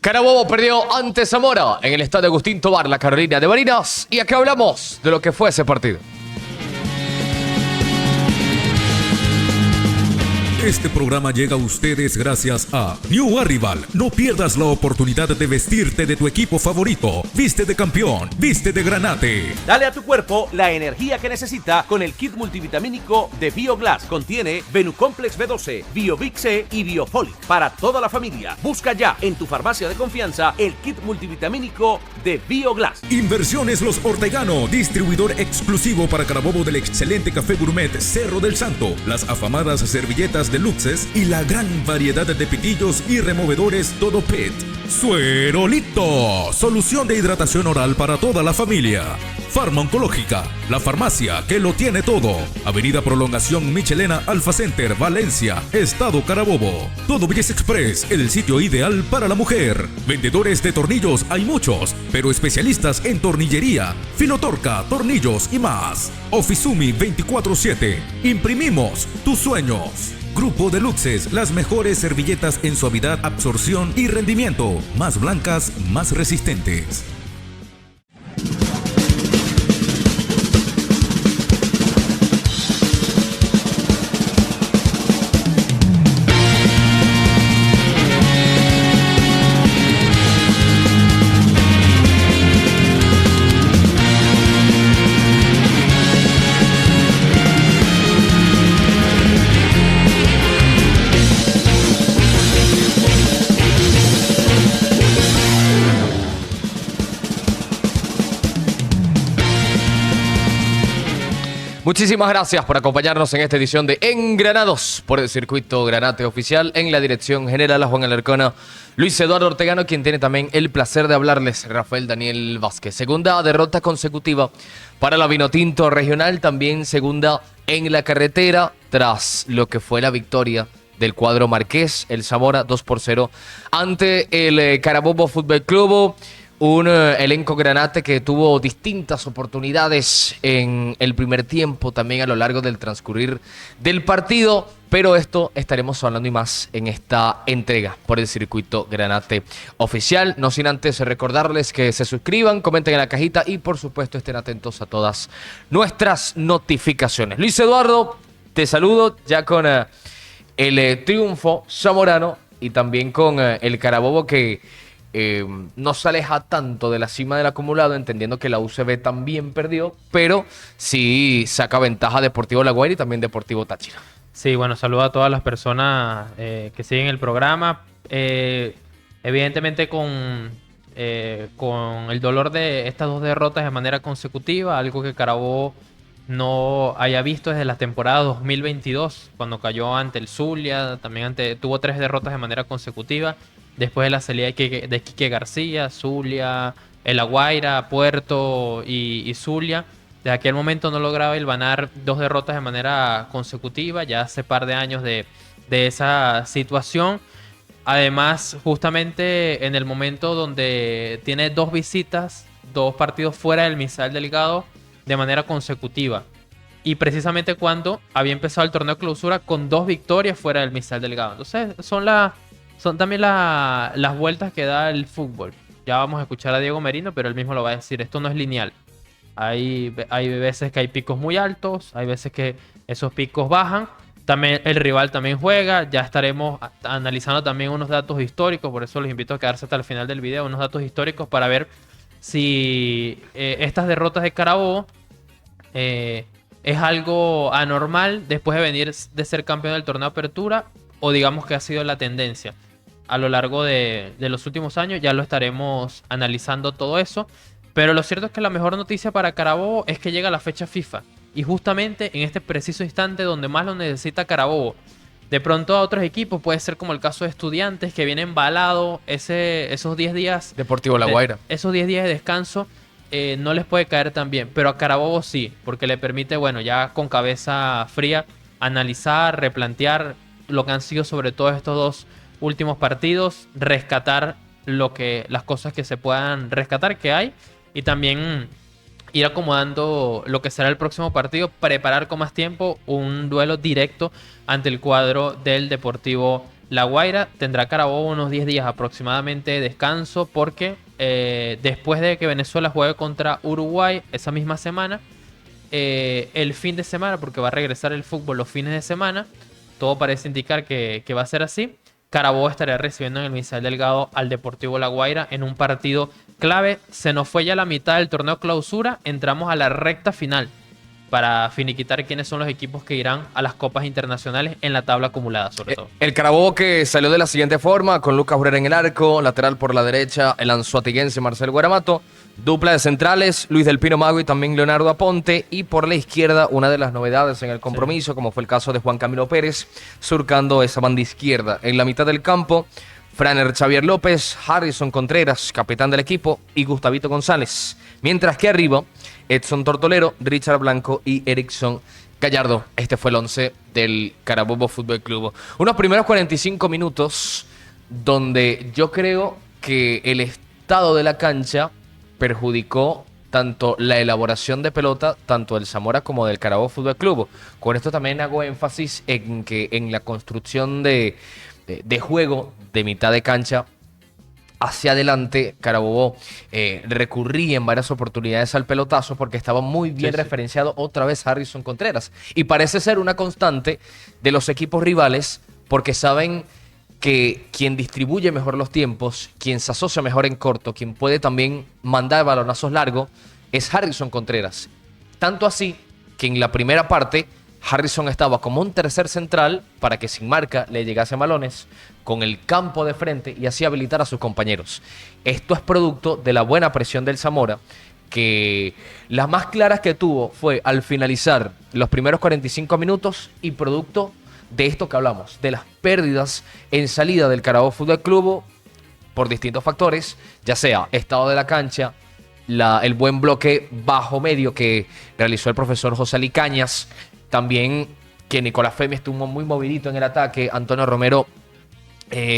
Carabobo perdió ante Zamora en el estadio Agustín Tobar, la Carolina de Barinas. Y acá hablamos de lo que fue ese partido. Este programa llega a ustedes gracias a New Arrival. No pierdas la oportunidad de vestirte de tu equipo favorito. Viste de campeón, viste de Granate. Dale a tu cuerpo la energía que necesita con el kit multivitamínico de BioGlass. Contiene Venucomplex B12, BioVic C y Biofolic para toda la familia. Busca ya en tu farmacia de confianza el kit multivitamínico de BioGlass. Inversiones Los Ortegano, distribuidor exclusivo para Carabobo del excelente café gourmet Cerro del Santo, las afamadas servilletas deluxes y la gran variedad de pitillos y removedores Todo Pet. Suerolito, solución de hidratación oral para toda la familia. Farma Oncológica, la farmacia que lo tiene todo. Avenida Prolongación Michelena Alfa Center, Valencia, Estado Carabobo. Todo Belleza Express, el sitio ideal para la mujer. Vendedores de tornillos hay muchos, pero especialistas en tornillería, filotorca, tornillos y más. Ofizumi 24/7. Imprimimos tus sueños. Grupo de Luxes, las mejores servilletas en suavidad, absorción y rendimiento. Más blancas, más resistentes. Muchísimas gracias por acompañarnos en esta edición de Engranados por el Circuito Granate Oficial. En la dirección general a Juan Alarcona, Luis Eduardo Ortegano, quien tiene también el placer de hablarles, Rafael Daniel Vázquez. Segunda derrota consecutiva para la Vinotinto Regional, también segunda en la carretera, tras lo que fue la victoria del cuadro marqués, el Zamora 2-0 ante el Carabobo Fútbol Club. Un elenco Granate que tuvo distintas oportunidades en el primer tiempo, también a lo largo del transcurrir del partido, pero esto estaremos hablando y más en esta entrega por el Circuito Granate Oficial. No sin antes recordarles que se suscriban, comenten en la cajita y por supuesto estén atentos a todas nuestras notificaciones. Luis Eduardo, te saludo ya con el triunfo zamorano y también con el Carabobo que no se aleja tanto de la cima del acumulado, entendiendo que la UCB también perdió, pero sí saca ventaja Deportivo La Guaira y también Deportivo Táchira. Sí, bueno, saludo a todas las personas que siguen el programa. Evidentemente con el dolor de estas dos derrotas de manera consecutiva, algo que Carabobo no haya visto desde la temporada 2022, cuando cayó ante el Zulia, también tuvo 3 derrotas de manera consecutiva. Después de la salida de Quique García, Zulia, La Guaira, Puerto y Zulia. Desde aquel momento no lograba hilvanar 2 derrotas de manera consecutiva, ya hace par de años de esa situación. Además, justamente en el momento donde tiene 2 visitas, 2 partidos fuera del Misael Delgado de manera consecutiva. Y precisamente cuando había empezado el torneo de clausura con 2 victorias fuera del Misael Delgado. Entonces son también las vueltas que da el fútbol. Ya vamos a escuchar a Diego Merino, pero él mismo lo va a decir. Esto no es lineal. Hay veces que hay picos muy altos, hay veces que esos picos bajan. También el rival también juega. Ya estaremos analizando también unos datos históricos. Por eso los invito a quedarse hasta el final del video. Unos datos históricos para ver si estas derrotas de Carabobo es algo anormal después de venir de ser campeón del torneo de apertura, o digamos que ha sido la tendencia a lo largo de los últimos años. Ya lo estaremos analizando todo eso. Pero lo cierto es que la mejor noticia para Carabobo es que llega la fecha FIFA. Y justamente en este preciso instante donde más lo necesita Carabobo. De pronto a otros equipos puede ser como el caso de Estudiantes, que viene embalado esos 10 días. Deportivo La Guaira. Esos 10 días de descanso no les puede caer tan bien. Pero a Carabobo sí, porque le permite, bueno, ya con cabeza fría, analizar, replantear lo que han sido sobre todo estos 2 últimos partidos, rescatar las cosas que se puedan rescatar que hay, y también ir acomodando lo que será el próximo partido, preparar con más tiempo un duelo directo ante el cuadro del Deportivo La Guaira tendrá Carabobo unos 10 días aproximadamente de descanso porque después de que Venezuela juegue contra Uruguay esa misma semana, el fin de semana, porque va a regresar el fútbol los fines de semana, todo parece indicar que va a ser así. Carabobo estaría recibiendo en el Misael Delgado al Deportivo La Guaira en un partido clave. Se nos fue ya la mitad del torneo clausura, entramos a la recta final para finiquitar quiénes son los equipos que irán a las copas internacionales en la tabla acumulada, sobre todo. El Carabobo que salió de la siguiente forma, con Lucas Urrera en el arco, lateral por la derecha, el anzoatiguense Marcel Guaramato, dupla de centrales, Luis del Pino Mago y también Leonardo Aponte, y por la izquierda una de las novedades en el compromiso, como fue el caso de Juan Camilo Pérez, surcando esa banda izquierda. En la mitad del campo, Franer Xavier López, Harrison Contreras, capitán del equipo, y Gustavito González. Mientras que arriba, Edson Tortolero, Richard Blanco y Erickson Gallardo. Este fue el 11 del Carabobo Fútbol Club. Unos primeros 45 minutos donde yo creo que el estado de la cancha perjudicó tanto la elaboración de pelota, tanto del Zamora como del Carabobo Fútbol Club. Con esto también hago énfasis en que en la construcción de juego de mitad de cancha hacia adelante, Carabobo recurría en varias oportunidades al pelotazo porque estaba muy bien referenciado otra vez Harrison Contreras. Y parece ser una constante de los equipos rivales porque saben que quien distribuye mejor los tiempos, quien se asocia mejor en corto, quien puede también mandar balonazos largos, es Harrison Contreras. Tanto así que en la primera parte Harrison estaba como un tercer central para que sin marca le llegasen balones con el campo de frente y así habilitar a sus compañeros. Esto es producto de la buena presión del Zamora, que las más claras que tuvo fue al finalizar los primeros 45 minutos y producto de esto que hablamos, de las pérdidas en salida del Carabobo Fútbol Club por distintos factores, ya sea estado de la cancha, el buen bloque bajo-medio que realizó el profesor José Ali Cañas, también que Nicolás Femi estuvo muy movidito en el ataque, Antonio Romero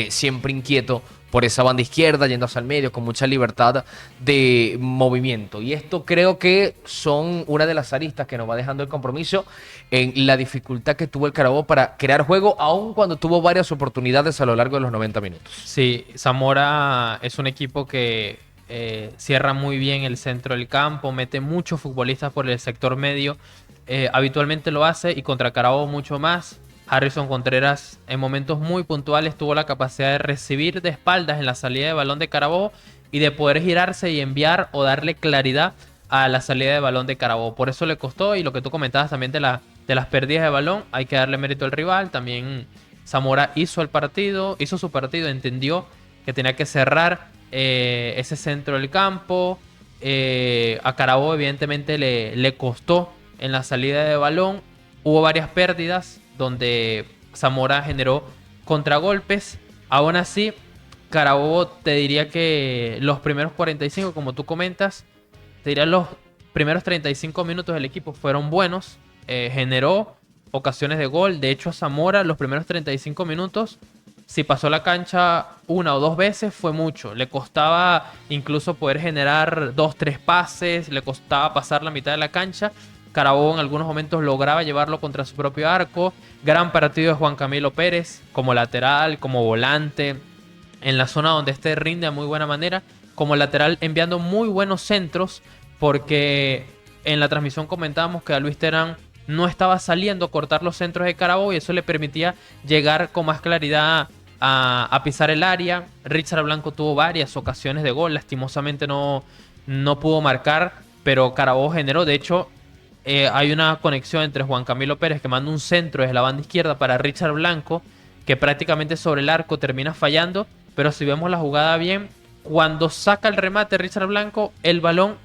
siempre inquieto por esa banda izquierda, yendo hacia el medio, con mucha libertad de movimiento. Y esto creo que son una de las aristas que nos va dejando el compromiso en la dificultad que tuvo el Carabobo para crear juego, aun cuando tuvo varias oportunidades a lo largo de los 90 minutos. Sí, Zamora es un equipo que cierra muy bien el centro del campo, mete muchos futbolistas por el sector medio, habitualmente lo hace, y contra Carabobo mucho más. Harrison Contreras en momentos muy puntuales tuvo la capacidad de recibir de espaldas en la salida de balón de Carabobo y de poder girarse y enviar o darle claridad a la salida de balón de Carabobo. Por eso le costó, y lo que tú comentabas también de las pérdidas de balón, hay que darle mérito al rival. También Zamora hizo su partido, entendió que tenía que cerrar ese centro del campo. A Carabobo evidentemente le costó en la salida de balón. Hubo varias pérdidas donde Zamora generó contragolpes. Aún así, Carabobo te diría que los primeros 45, como tú comentas, te diría los primeros 35 minutos del equipo fueron buenos. Generó ocasiones de gol. De hecho, Zamora los primeros 35 minutos, si pasó la cancha una o dos veces, fue mucho. Le costaba incluso poder generar 2-3 pases, le costaba pasar la mitad de la cancha. Carabobo en algunos momentos lograba llevarlo contra su propio arco. Gran partido de Juan Camilo Pérez como lateral, como volante, en la zona donde este rinde a muy buena manera. Como lateral enviando muy buenos centros, porque en la transmisión comentábamos que a Luis Terán no estaba saliendo a cortar los centros de Carabobo y eso le permitía llegar con más claridad a pisar el área. Richard Blanco tuvo varias ocasiones de gol, lastimosamente no pudo marcar, pero Carabobo generó. De hecho, hay una conexión entre Juan Camilo Pérez, que manda un centro desde la banda izquierda para Richard Blanco, que prácticamente sobre el arco termina fallando, pero si vemos la jugada bien, cuando saca el remate Richard Blanco, el balón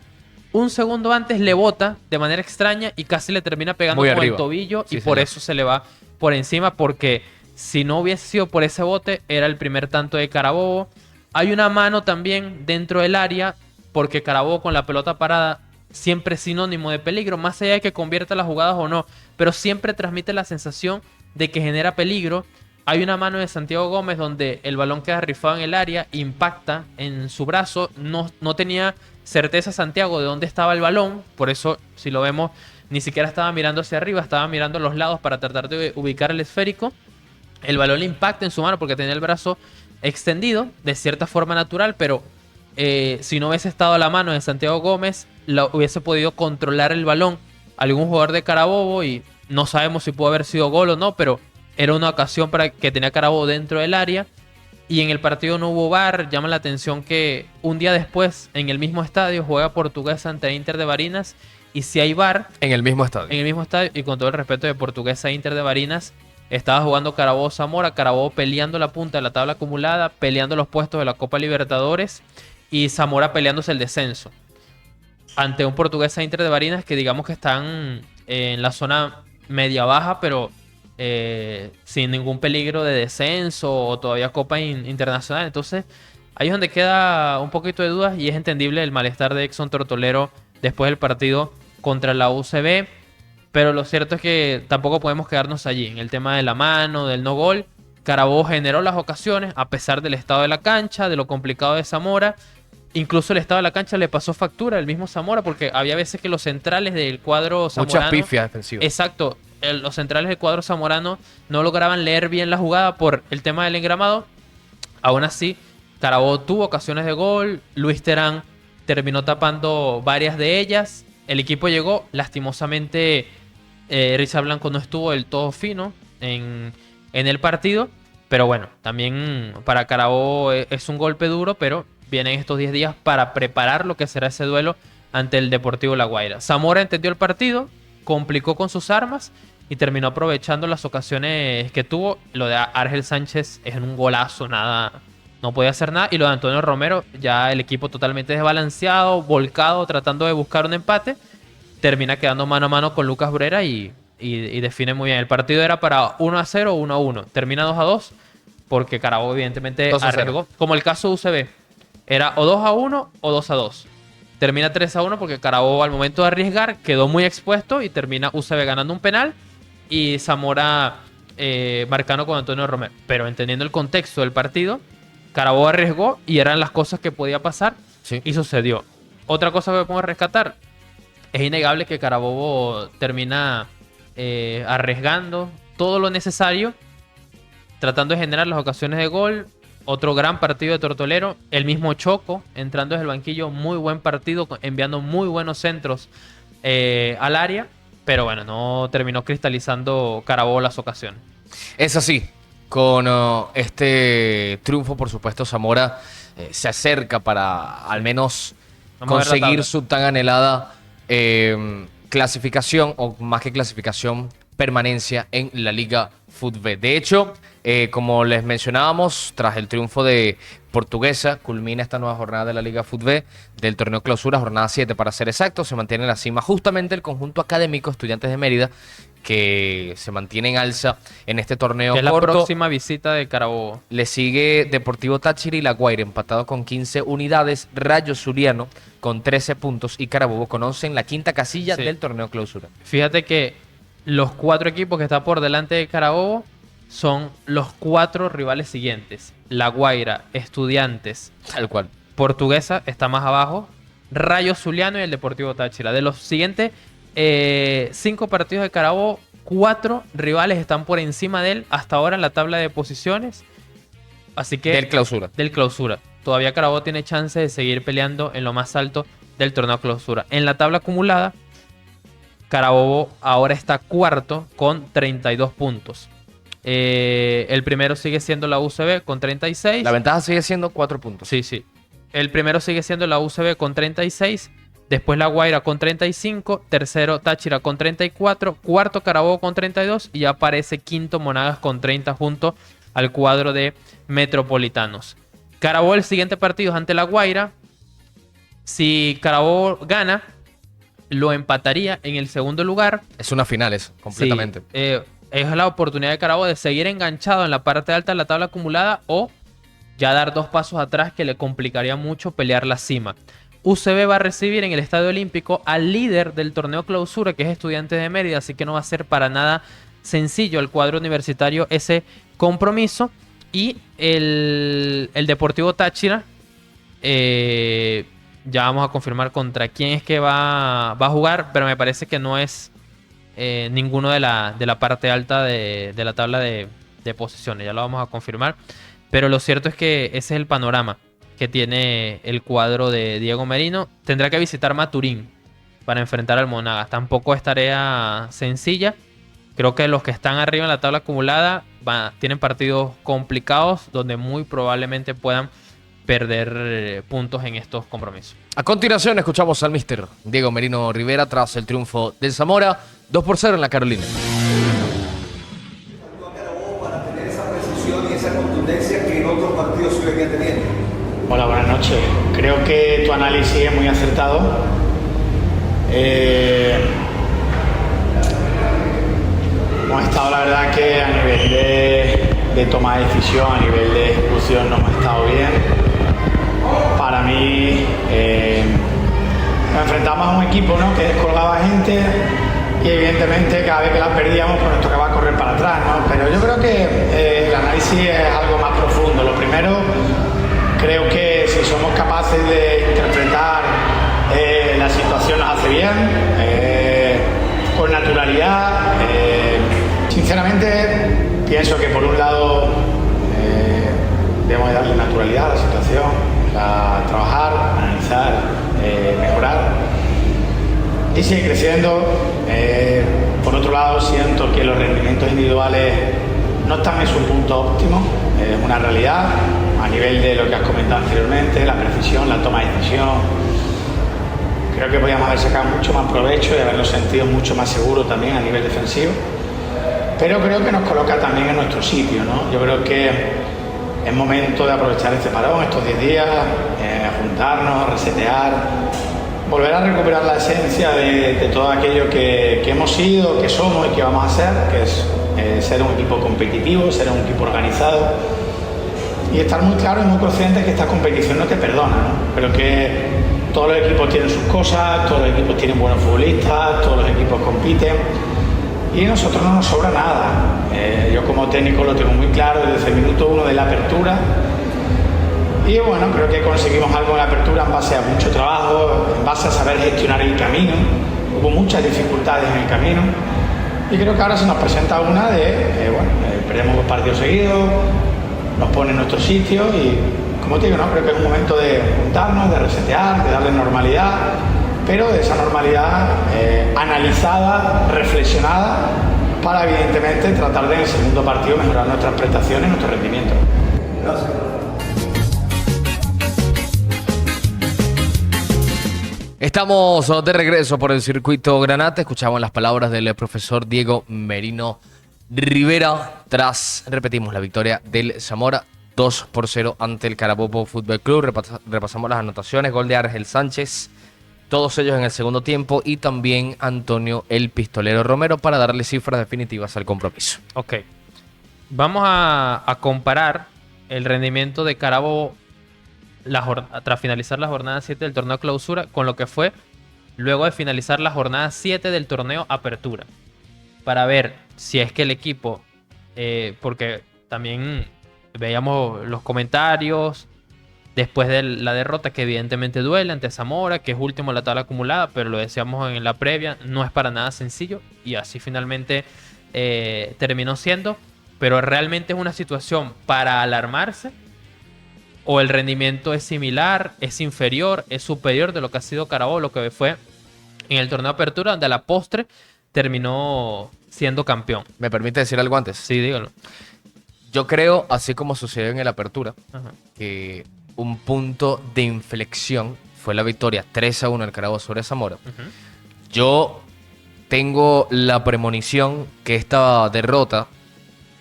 un segundo antes le bota de manera extraña y casi le termina pegando con el tobillo, sí, y por eso se le va por encima, porque si no hubiese sido por ese bote, era el primer tanto de Carabobo. Hay una mano también dentro del área, porque Carabobo con la pelota parada siempre es sinónimo de peligro, más allá de que convierta las jugadas o no, pero siempre transmite la sensación de que genera peligro. Hay una mano de Santiago Gómez donde el balón queda rifado en el área, impacta en su brazo, no tenía certeza Santiago de dónde estaba el balón, por eso si lo vemos ni siquiera estaba mirando hacia arriba, estaba mirando a los lados para tratar de ubicar el esférico, el balón le impacta en su mano porque tenía el brazo extendido de cierta forma natural, pero si no hubiese estado a la mano de Santiago Gómez, hubiese podido controlar el balón algún jugador de Carabobo y no sabemos si pudo haber sido gol o no, pero era una ocasión para que tenía Carabobo dentro del área. Y en el partido no hubo VAR. Llama la atención que un día después, en el mismo estadio, juega Portuguesa ante Inter de Barinas. Y si hay VAR, En el mismo estadio. en el mismo estadio, y con todo el respeto de Portuguesa e Inter de Barinas, estaba jugando Carabobo Zamora. Carabobo peleando la punta de la tabla acumulada, peleando los puestos de la Copa Libertadores. Y Zamora peleándose el descenso. Ante un Portuguesa e Inter de Barinas que digamos que están en la zona media-baja, pero sin ningún peligro de descenso o todavía Copa Internacional. Entonces, ahí es donde queda un poquito de dudas y es entendible el malestar de Exxon Tortolero después del partido contra la UCB. Pero lo cierto es que tampoco podemos quedarnos allí. En el tema de la mano, del no gol, Carabobo generó las ocasiones a pesar del estado de la cancha, de lo complicado de Zamora. Incluso el estado de la cancha le pasó factura al mismo Zamora porque había veces que los centrales del cuadro zamorano... Muchas pifias defensivas. Exacto. Los centrales del cuadro zamorano no lograban leer bien la jugada por el tema del engramado. Aún así, Carabobo tuvo ocasiones de gol. Luis Terán terminó tapando varias de ellas. El equipo llegó. Lastimosamente, Richard Blanco no estuvo del todo fino en el partido. Pero bueno, también para Carabobo es un golpe duro, pero vienen estos 10 días para preparar lo que será ese duelo ante el Deportivo La Guaira. Zamora entendió el partido, complicó con sus armas y terminó aprovechando las ocasiones que tuvo. Lo de Argel Sánchez es un golazo, nada, no podía hacer nada. Y lo de Antonio Romero, ya el equipo totalmente desbalanceado, volcado, tratando de buscar un empate. Termina quedando mano a mano con Lucas Brera y define muy bien. El partido era para 1-0 o 1-1. Termina 2-2 porque Carabobo evidentemente 2-0. arriesgó. Como el caso de UCB. Era o 2-1 o 2-2. Termina 3-1 porque Carabobo al momento de arriesgar quedó muy expuesto y termina UCB ganando un penal y Zamora marcando con Antonio Romero. Pero entendiendo el contexto del partido, Carabobo arriesgó y eran las cosas que podía pasar Sí. y sucedió. Otra cosa que podemos rescatar, es innegable que Carabobo termina arriesgando todo lo necesario, tratando de generar las ocasiones de gol. Otro gran partido de Tortolero. El mismo Choco entrando desde el banquillo. Muy buen partido. Enviando muy buenos centros al área. Pero bueno, no terminó cristalizando Carabobo las ocasiones. Es así. Con este triunfo, por supuesto, Zamora se acerca para al menos Vamos a ver la conseguir tabla. su tan anhelada clasificación, o más que clasificación, permanencia en la Liga FUTB. De hecho, como les mencionábamos, tras el triunfo de Portuguesa, culmina esta nueva jornada de la Liga FUTB del torneo clausura, jornada 7 para ser exacto. Se mantiene en la cima justamente el conjunto académico Estudiantes de Mérida, que se mantiene en alza en este torneo Que es la corto. próxima visita de Carabobo. Le sigue Deportivo Táchira y La Guaira, empatado con 15 unidades. Rayo Zuliano con 13 puntos y Carabobo con 11 en la quinta casilla Sí. del torneo clausura. Fíjate que los 4 equipos que están por delante de Carabobo son los 4 rivales siguientes. La Guaira, Estudiantes, Tal cual. Portuguesa está más abajo, Rayo Zuliano y el Deportivo Táchira. De los siguientes 5 partidos de Carabobo, 4 rivales están por encima de él hasta ahora en la tabla de posiciones. Así que Del clausura. del clausura. Todavía Carabobo tiene chance de seguir peleando en lo más alto del torneo clausura. En la tabla acumulada, Carabobo ahora está cuarto con 32 puntos. El primero sigue siendo la UCB con 36. La ventaja sigue siendo 4 puntos. Sí, sí. El primero sigue siendo la UCB con 36. Después La Guaira con 35. Tercero Táchira con 34. Cuarto Carabobo con 32. Y ya aparece quinto Monagas con 30 junto al cuadro de Metropolitanos. Carabobo el siguiente partido es ante La Guaira. Si Carabobo gana, lo empataría en el segundo lugar. Es una final eso, completamente. Sí, es la oportunidad de Carabobo de seguir enganchado en la parte alta de la tabla acumulada o ya dar 2 pasos atrás, que le complicaría mucho pelear la cima. UCB va a recibir en el Estadio Olímpico al líder del torneo clausura, que es Estudiantes de Mérida, así que no va a ser para nada sencillo al cuadro universitario ese compromiso. Y el Deportivo Táchira, ya vamos a confirmar contra quién es que va a jugar, pero me parece que no es ninguno de la parte alta de la tabla de de posiciones. Ya lo vamos a confirmar. Pero lo cierto es que ese es el panorama que tiene el cuadro de Diego Merino. Tendrá que visitar Maturín para enfrentar al Monagas. Tampoco es tarea sencilla. Creo que los que están arriba en la tabla acumulada tienen partidos complicados donde muy probablemente puedan perder puntos en estos compromisos. A continuación escuchamos al míster Diego Merino Rivera tras el triunfo del Zamora 2-0 en la Carolina. Para tener esa precisión y esa contundencia que en otros partidos se venía teniendo. Hola, buenas noches. Creo que tu análisis es muy acertado. Hemos estado, la verdad, que a nivel de toma de decisión, a nivel de ejecución, no hemos estado bien. Para mí, nos enfrentamos a un equipo, ¿no?, que descolgaba gente y evidentemente cada vez que la perdíamos pues nos tocaba correr para atrás, ¿no? Pero yo creo que el análisis es algo más profundo. Lo primero, creo que si somos capaces de interpretar la situación nos hace bien, con naturalidad. Sinceramente, pienso que por un lado debemos darle naturalidad a la situación, a trabajar, analizar, mejorar y seguir creciendo. Por otro lado, siento que los rendimientos individuales no están en su punto óptimo, es una realidad a nivel de lo que has comentado anteriormente, la precisión, la toma de decisión. Creo que podíamos haber sacado mucho más provecho y habernos sentido mucho más seguros también a nivel defensivo, pero creo que nos coloca también en nuestro sitio, ¿no? Yo creo que es momento de aprovechar este parón, estos 10 días, juntarnos, resetear, volver a recuperar la esencia de todo aquello que hemos sido, que somos y que vamos a ser, que es ser un equipo competitivo, ser un equipo organizado y estar muy claros y muy conscientes que esta competición no te perdona, ¿no? Pero que todos los equipos tienen sus cosas, todos los equipos tienen buenos futbolistas, todos los equipos compiten y a nosotros no nos sobra nada. Yo como técnico lo tengo muy claro desde el minuto 1 de la apertura. Y bueno, creo que conseguimos algo en la apertura en base a mucho trabajo, en base a saber gestionar el camino. Hubo muchas dificultades en el camino y creo que ahora se nos presenta una perdemos 2 partidos seguidos, nos pone en nuestro sitio y, como te digo, ¿no?, creo que es un momento de juntarnos, de resetear, de darle normalidad, pero de esa normalidad analizada, reflexionada, para evidentemente tratar de en el segundo partido mejorar nuestras prestaciones y nuestro rendimiento. Gracias. Estamos de regreso por el circuito Granate. Escuchamos las palabras del profesor Diego Merino Rivera tras, repetimos, la victoria del Zamora 2-0 ante el Carabobo Fútbol Club. Repasamos las anotaciones: gol de Argel Sánchez, todos ellos en el segundo tiempo, y también Antonio el Pistolero Romero, para darle cifras definitivas al compromiso. Ok. Vamos a comparar el rendimiento de Carabobo tras finalizar la jornada 7 del torneo clausura con lo que fue luego de finalizar la jornada 7 del torneo apertura, para ver si es que el equipo, porque también veíamos los comentarios después de la derrota, que evidentemente duele ante Zamora, que es último en la tabla acumulada, pero lo decíamos en la previa, no es para nada sencillo y así finalmente terminó siendo. Pero realmente es una situación para alarmarse, o el rendimiento es similar, es inferior, es superior de lo que ha sido Carabobo, lo que fue en el torneo apertura, donde a la postre terminó siendo campeón. ¿Me permite decir algo antes? Sí, dígalo. Yo creo, así como sucedió en el apertura, Ajá. que un punto de inflexión fue la victoria 3-1 del Carabobo sobre Zamora. Uh-huh. Yo tengo la premonición que esta derrota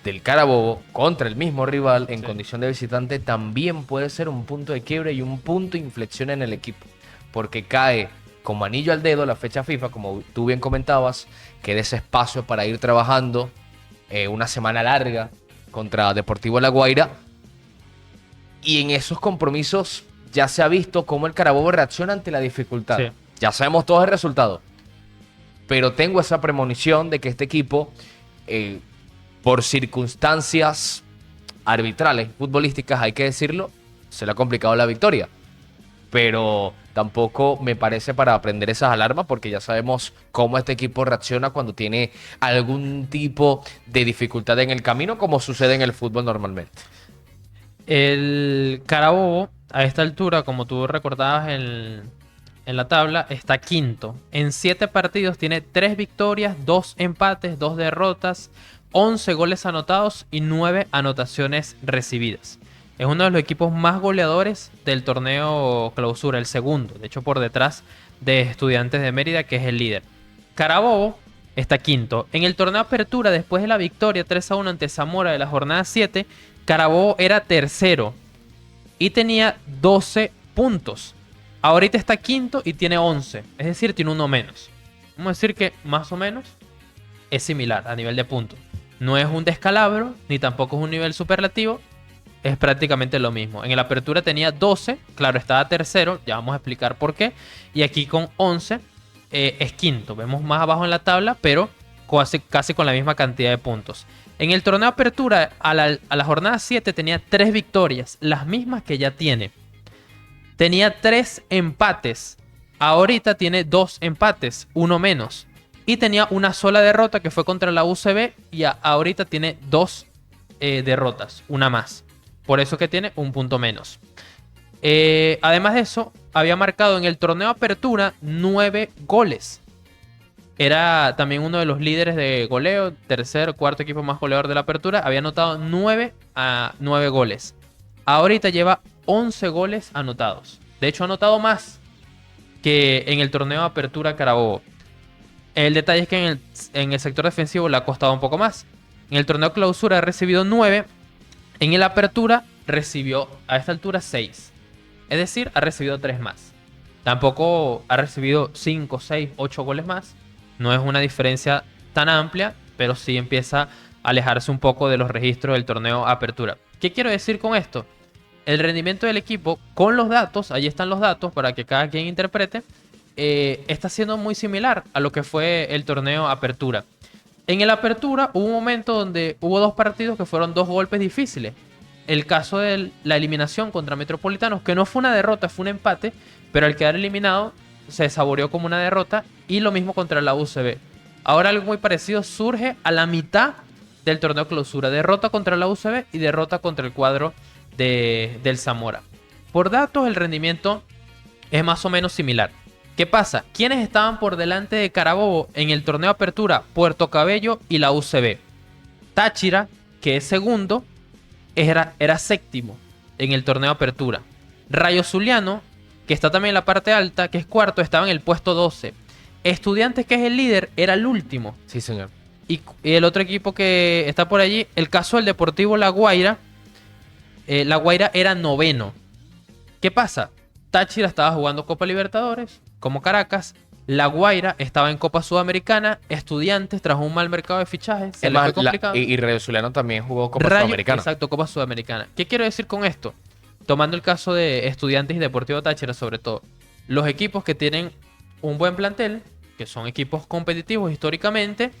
del Carabobo contra el mismo rival en condición de visitante también puede ser un punto de quiebre y un punto de inflexión en el equipo, porque cae como anillo al dedo la fecha FIFA, como tú bien comentabas, que de ese espacio para ir trabajando una semana larga contra Deportivo La Guaira, y en esos compromisos ya se ha visto cómo el Carabobo reacciona ante la dificultad. Sí. Ya sabemos todos el resultado, pero tengo esa premonición de que este equipo, por circunstancias arbitrales, futbolísticas, hay que decirlo, se le ha complicado la victoria. pero tampoco me parece para prender esas alarmas porque ya sabemos cómo este equipo reacciona cuando tiene algún tipo de dificultad en el camino, como sucede en el fútbol normalmente. El Carabobo, a esta altura, como tú recordabas en la tabla, está quinto. En 7 partidos tiene 3 victorias, 2 empates, 2 derrotas, 11 goles anotados y 9 anotaciones recibidas. Es uno de los equipos más goleadores del torneo Clausura, el segundo, de hecho por detrás de Estudiantes de Mérida, que es el líder. Carabobo está quinto. En el torneo Apertura, después de la victoria 3-1 ante Zamora de la jornada 7, Carabobo era tercero y tenía 12 puntos. Ahorita está quinto y tiene 11, es decir, tiene uno menos. Vamos a decir que más o menos es similar a nivel de puntos. No es un descalabro, ni tampoco es un nivel superlativo, es prácticamente lo mismo. En el Apertura tenía 12, claro, estaba tercero, ya vamos a explicar por qué. Y aquí con 11 es quinto, vemos más abajo en la tabla, pero casi con la misma cantidad de puntos. En el torneo Apertura, a la jornada 7 tenía 3 victorias, las mismas que ya tiene. Tenía 3 empates, ahorita tiene 2 empates, uno menos. Y tenía una sola derrota que fue contra la UCB y ahorita tiene 2 derrotas, una más. Por eso que tiene un punto menos. Además de eso, había marcado en el torneo Apertura 9 goles. Era también uno de los líderes de goleo, tercer, cuarto equipo más goleador de la Apertura. Había anotado 9 goles. Ahorita lleva 11 goles anotados. De hecho, ha anotado más que en el torneo Apertura Carabobo. El detalle es que en el sector defensivo le ha costado un poco más. En el torneo Clausura ha recibido 9. En el Apertura recibió a esta altura 6. Es decir, ha recibido 3 más. Tampoco ha recibido 5, 6, 8 goles más. No es una diferencia tan amplia, pero sí empieza a alejarse un poco de los registros del torneo Apertura. ¿Qué quiero decir con esto? El rendimiento del equipo con los datos, ahí están los datos para que cada quien interprete, está siendo muy similar a lo que fue el torneo Apertura. En el Apertura hubo un momento donde hubo 2 partidos que fueron 2 golpes difíciles. El caso de la eliminación contra Metropolitanos, que no fue una derrota, fue un empate, pero al quedar eliminado se saboreó como una derrota, y lo mismo contra la UCB. Ahora algo muy parecido surge a la mitad del torneo Clausura. Derrota contra la UCB y derrota contra el cuadro del Zamora. Por datos el rendimiento es más o menos similar. ¿Qué pasa? ¿Quiénes estaban por delante de Carabobo en el torneo Apertura? Puerto Cabello y la UCB. Táchira, que es segundo, era séptimo en el torneo Apertura. Rayo Zuliano, que está también en la parte alta, que es cuarto, estaba en el puesto 12. Estudiantes, que es el líder, era el último. Sí, señor. Y el otro equipo que está por allí, el caso del Deportivo La Guaira. La Guaira era noveno. ¿Qué pasa? Táchira estaba jugando Copa Libertadores, como Caracas. La Guaira estaba en Copa Sudamericana. Estudiantes, tras un mal mercado de fichajes, se le fue complicado. Y Rayo Zuliano también jugó Copa Sudamericana. Exacto, Copa Sudamericana. ¿Qué quiero decir con esto? Tomando el caso de Estudiantes y Deportivo Táchira, sobre todo, los equipos que tienen un buen plantel, que son equipos competitivos históricamente,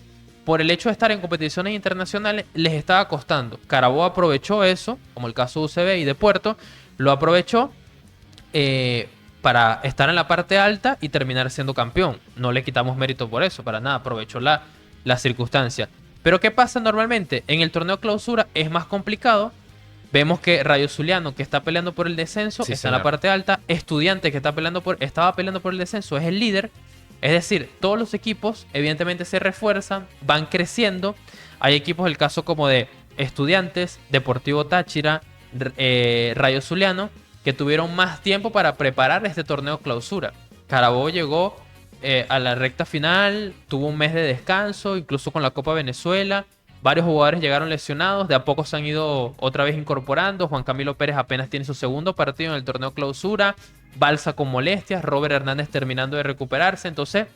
por el hecho de estar en competiciones internacionales, les estaba costando. Carabobo aprovechó eso, como el caso de UCB y de Puerto, lo aprovechó para estar en la parte alta y terminar siendo campeón. No le quitamos mérito por eso, para nada, aprovechó la circunstancia. Pero ¿qué pasa normalmente? En el torneo Clausura es más complicado. Vemos que Rayo Zuliano, que está peleando por el descenso, sí, está señor, en la parte alta. Estudiantes, que estaba peleando por el descenso, es el líder. Es decir, todos los equipos evidentemente se refuerzan, van creciendo. Hay equipos, el caso como de Estudiantes, Deportivo Táchira, Rayo Zuliano, que tuvieron más tiempo para preparar este torneo Clausura. Carabobo llegó a la recta final, tuvo un mes de descanso, incluso con la Copa Venezuela. Varios jugadores llegaron lesionados, de a poco se han ido otra vez incorporando. Juan Camilo Pérez apenas tiene su segundo partido en el torneo Clausura. Balsa con molestias, Robert Hernández terminando de recuperarse. Entonces,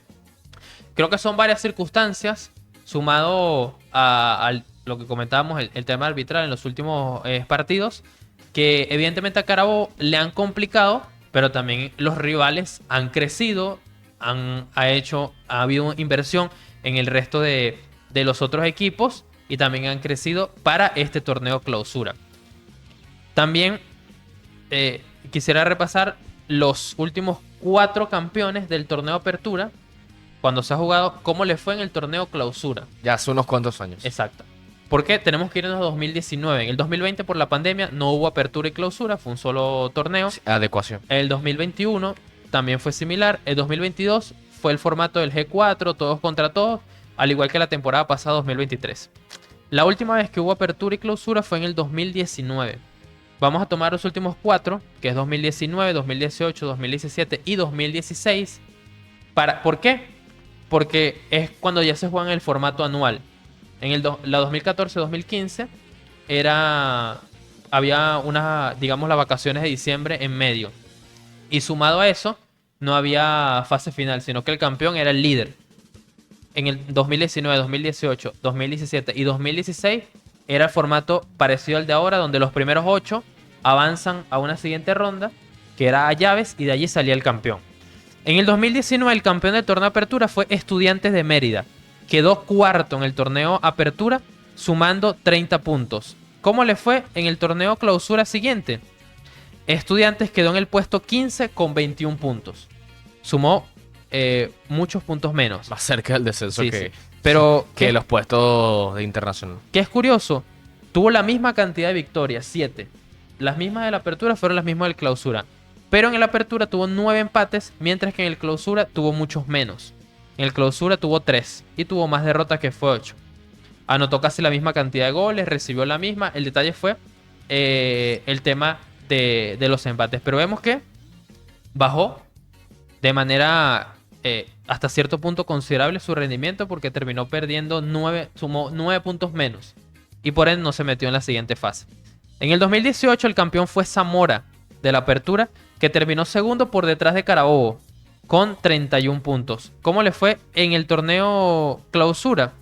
creo que son varias circunstancias, sumado a lo que comentábamos, el tema arbitral en los últimos partidos, que evidentemente a Carabobo le han complicado, pero también los rivales han crecido, ha habido inversión en el resto de los otros equipos y también han crecido para este torneo Clausura. También quisiera repasar los últimos 4 campeones del torneo Apertura, cuando se ha jugado, cómo le fue en el torneo Clausura. Ya hace unos cuantos años. Exacto. Porque tenemos que irnos a 2019. En el 2020, por la pandemia, no hubo Apertura y Clausura, fue un solo torneo. Sí, adecuación. El 2021 también fue similar. El 2022 fue el formato del G4, todos contra todos, al igual que la temporada pasada 2023. La última vez que hubo Apertura y Clausura fue en el 2019. Vamos a tomar los últimos 4, que es 2019, 2018, 2017 y 2016. ¿Por qué? Porque es cuando ya se juega en el formato anual. En la 2014-2015 había digamos, las vacaciones de diciembre en medio. Y sumado a eso, no había fase final, sino que el campeón era el líder. En el 2019, 2018, 2017 y 2016 era el formato parecido al de ahora, donde los primeros 8 avanzan a una siguiente ronda, que era a llaves, y de allí salía el campeón. En el 2019 el campeón del torneo Apertura fue Estudiantes de Mérida. Quedó cuarto en el torneo Apertura, sumando 30 puntos. ¿Cómo le fue en el torneo Clausura siguiente? Estudiantes quedó en el puesto 15 con 21 puntos. Sumó muchos puntos menos. Más cerca del descenso Sí, que, sí. Pero que los puestos de internacional. ¿qué es curioso? Tuvo la misma cantidad de victorias, 7. Las mismas de la Apertura fueron las mismas del Clausura. Pero en el Apertura tuvo 9 empates, mientras que en el Clausura tuvo muchos menos. En el Clausura tuvo 3 y tuvo más derrotas, que fue 8. Anotó casi la misma cantidad de goles, recibió la misma. El detalle fue el tema de los empates. Pero vemos que bajó de manera hasta cierto punto considerable su rendimiento, porque terminó perdiendo sumó 9 puntos menos. Y por ende no se metió en la siguiente fase. En el 2018 el campeón fue Zamora de la Apertura, que terminó segundo por detrás de Carabobo con 31 puntos. ¿Cómo le fue en el torneo Clausura?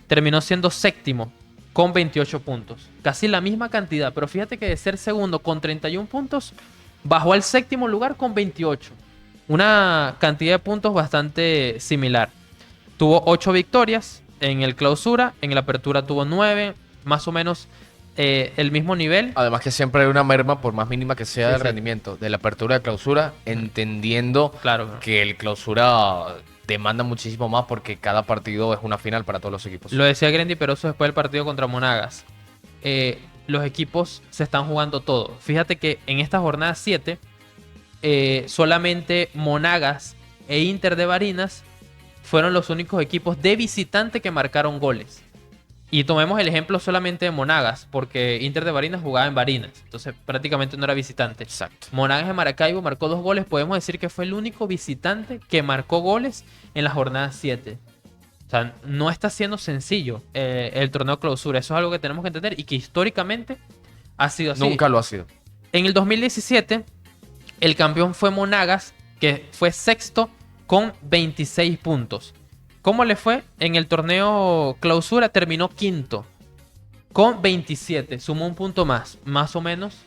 Terminó siendo séptimo con 28 puntos. Casi la misma cantidad, pero fíjate que de ser segundo con 31 puntos, bajó al séptimo lugar con 28. Una cantidad de puntos bastante similar. Tuvo 8 victorias en el Clausura, en el Apertura tuvo 9, más o menos el mismo nivel. Además que siempre hay una merma, por más mínima que sea, Sí, del sí. rendimiento de la Apertura de Clausura, entendiendo Claro. que el Clausura demanda muchísimo más porque cada partido es una final para todos los equipos. Lo decía Grendy Peroso después del partido contra Monagas. Los equipos se están jugando todo. Fíjate que en esta jornada 7, solamente Monagas e Inter de Barinas fueron los únicos equipos de visitante que marcaron goles. Y tomemos el ejemplo solamente de Monagas, porque Inter de Barinas jugaba en Barinas, entonces prácticamente no era visitante. Exacto. Monagas de Maracaibo marcó 2 goles. Podemos decir que fue el único visitante que marcó goles en la jornada 7. O sea, no está siendo sencillo el torneo Clausura. Eso es algo que tenemos que entender y que históricamente ha sido así. Nunca lo ha sido. En el 2017, el campeón fue Monagas, que fue sexto con 26 puntos. ¿Cómo le fue? En el torneo Clausura terminó quinto con 27. Sumó un punto más o menos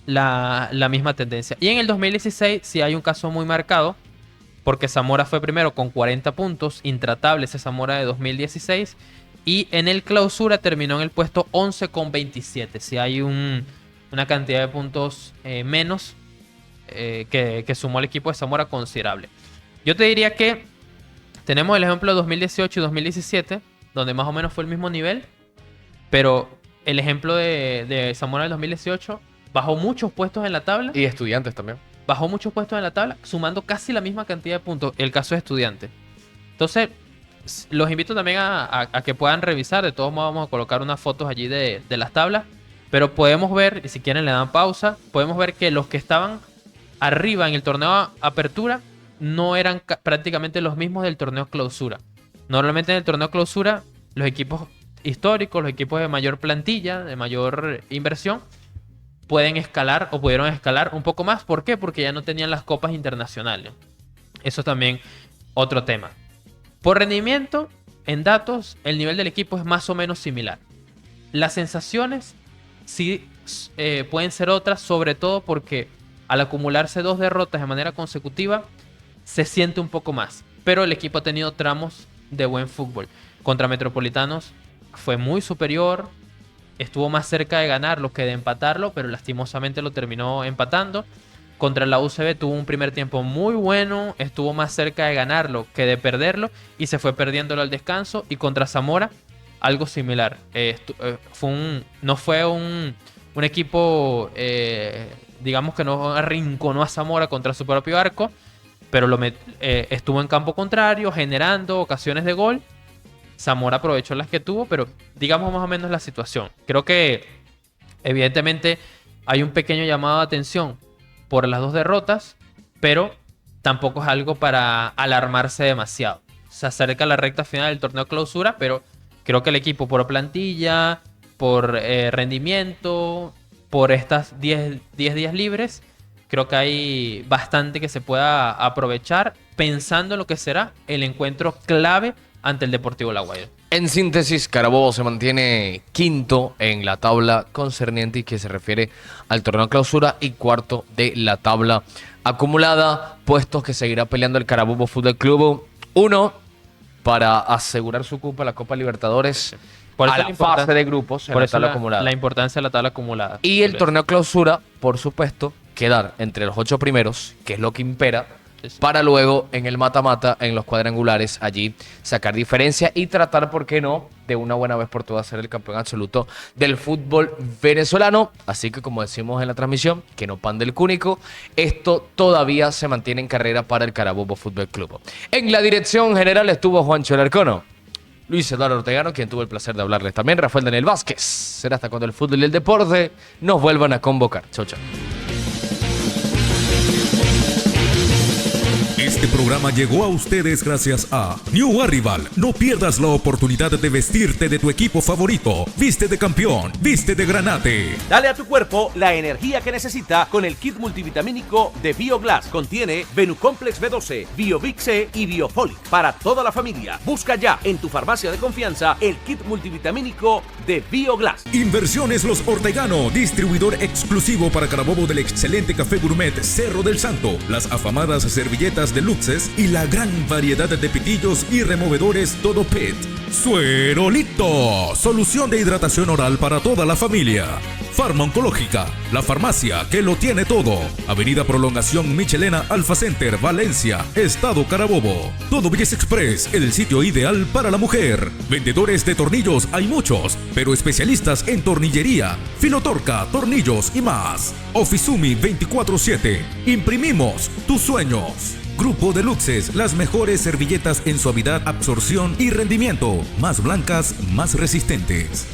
la misma tendencia. Y en el 2016 sí hay un caso muy marcado, porque Zamora fue primero con 40 puntos, intratable ese Zamora de 2016. Y en el Clausura terminó en el puesto 11 con 27. Sí hay una cantidad de puntos menos que sumó el equipo de Zamora considerable. Yo te diría que tenemos el ejemplo de 2018 y 2017, donde más o menos fue el mismo nivel, pero el ejemplo de Zamora del 2018 bajó muchos puestos en la tabla. Y Estudiantes también. Bajó muchos puestos en la tabla, sumando casi la misma cantidad de puntos. El caso de Estudiantes. Entonces, los invito también a que puedan revisar. De todos modos, vamos a colocar unas fotos allí de las tablas. Pero podemos ver, y si quieren le dan pausa, podemos ver que los que estaban arriba en el torneo Apertura no eran prácticamente los mismos del torneo Clausura. Normalmente en el torneo Clausura, los equipos históricos, los equipos de mayor plantilla, de mayor inversión, pueden escalar o pudieron escalar un poco más. ¿Por qué? Porque ya no tenían las copas internacionales. Eso es también otro tema. Por rendimiento, en datos, el nivel del equipo es más o menos similar. Las sensaciones sí pueden ser otras, sobre todo porque al acumularse 2 derrotas de manera consecutiva, se siente un poco más. Pero el equipo ha tenido tramos de buen fútbol. Contra Metropolitanos fue muy superior. Estuvo más cerca de ganarlo que de empatarlo, pero lastimosamente lo terminó empatando. contra la UCB tuvo un primer tiempo muy bueno, estuvo más cerca de ganarlo que de perderlo y se fue perdiéndolo al descanso. Y contra Zamora, algo similar. No fue un equipo, digamos que no arrinconó a Zamora contra su propio arco, pero estuvo en campo contrario, generando ocasiones de gol. Zamora aprovechó las que tuvo, pero digamos más o menos la situación. Creo que evidentemente hay un pequeño llamado de atención por las dos derrotas, pero tampoco es algo para alarmarse demasiado. Se acerca la recta final del torneo clausura, pero creo que el equipo por plantilla, por rendimiento, por estas 10 días libres, creo que hay bastante que se pueda aprovechar pensando en lo que será el encuentro clave ante el Deportivo La Guaira. En síntesis, Carabobo se mantiene quinto en la tabla concerniente y que se refiere al torneo clausura y cuarto de la tabla acumulada, puestos que seguirá peleando el Carabobo Fútbol Club. Uno, para asegurar su cupo a la Copa Libertadores Por eso a la fase de grupos en Por la eso tabla acumulada. la importancia de la tabla acumulada. Y el torneo clausura, por supuesto, quedar entre los 8 primeros, que es lo que impera, para luego en el mata-mata, en los cuadrangulares, allí sacar diferencia y tratar, ¿por qué no?, de una buena vez por todas ser el campeón absoluto del fútbol venezolano. Así que, como decimos en la transmisión, que no pan del cúnico, esto todavía se mantiene en carrera para el Carabobo Fútbol Club. En la dirección general estuvo Juancho Alarcón, Luis Eduardo Ortegano, quien tuvo el placer de hablarles también, Rafael Daniel Vázquez. Será hasta cuando el fútbol y el deporte nos vuelvan a convocar. Chau, chau. Este programa llegó a ustedes gracias a New Arrival. No pierdas la oportunidad de vestirte de tu equipo favorito. Viste de campeón, viste de granate. Dale a tu cuerpo la energía que necesita con el kit multivitamínico de BioGlass. Contiene Venucomplex B12, BioVic C y BioFolic para toda la familia. Busca ya en tu farmacia de confianza el kit multivitamínico de BioGlass. Inversiones Los Ortegano, distribuidor exclusivo para Carabobo del excelente café gourmet Cerro del Santo, las afamadas servilletas de Luxes y la gran variedad de pitillos y removedores Todo Pet. Suerolito, solución de hidratación oral para toda la familia. Farma Oncológica, la farmacia que lo tiene todo. Avenida Prolongación Michelena Alfa Center, Valencia, Estado Carabobo. Todo Belleza Express, el sitio ideal para la mujer. Vendedores de tornillos hay muchos, pero especialistas en tornillería, filotorca, tornillos y más. Ofizumi 24/7. Imprimimos tus sueños. Grupo de Luxes, las mejores servilletas en suavidad, absorción y rendimiento. Más blancas, más resistentes.